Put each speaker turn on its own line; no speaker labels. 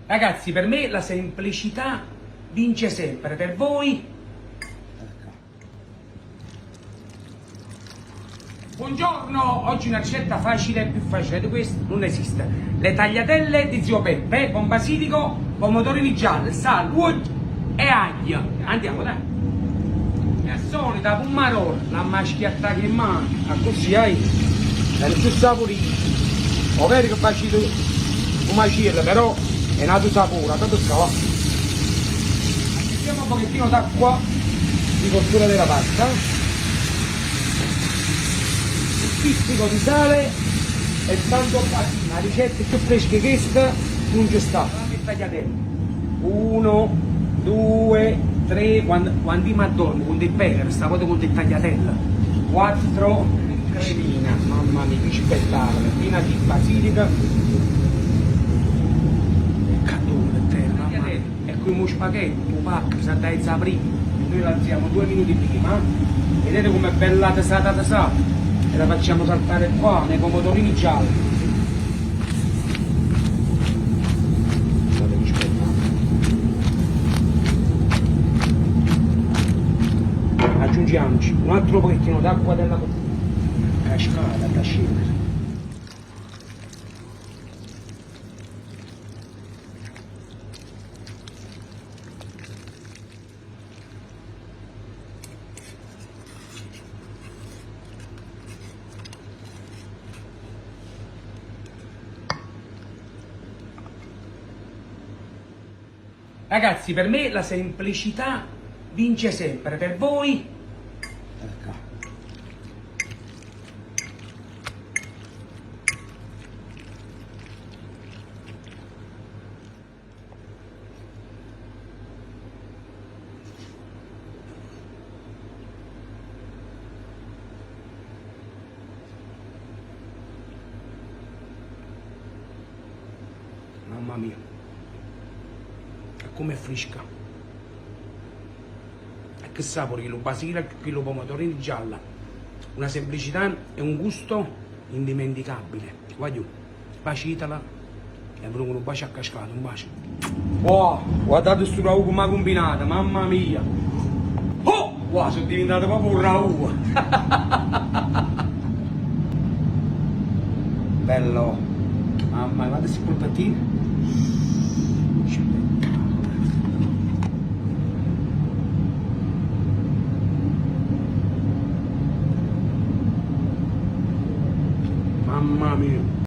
Ragazzi, per me la semplicità vince sempre. Per voi? Buongiorno, oggi una ricetta facile, più facile di questa non esiste. Le tagliatelle di zio Peppe con basilico, pomodorini gialli, sale, uovo e aglio. Andiamo, dai. E al solito, un marò, la maschiattata in mano, così hai, è più saporito. Ho vero che faccio un macello, però è nato sapore, tanto scava. Mettiamo un pochettino d'acqua di cottura della pasta, un pizzico di sale e tanto la ricetta più fresca che questa non c'è sta. Tagliatelle. 1, 2, 3, quando mi addormo con dei pecker, sta cosa con dei tagliatelle. 4, cremina, mamma mia che spettacolo, piena di basilica. E qui uno spaghetto, pacca, sa dai prima, noi la alziamo 2 minuti prima, vedete com'è bella tasata, e la facciamo saltare qua nei pomodorini gialli. Guardate che spettacolo. Aggiungiamoci un altro pochettino d'acqua della cascata da scendere. Ragazzi, per me la semplicità vince sempre. Per voi? Ecco. Mamma mia. Come fresca e che sapore, che lo basilico e che lo pomodorini gialla, una semplicità e un gusto indimenticabile. Guarda, bacitala e avrò un bacio a cascata, un bacio. Oh, guardate sto ragù come ha combinata, mamma mia. Oh, wow, sono diventato proprio un ragù. Bello, mamma, guardate questi polpettini. Mamma mia.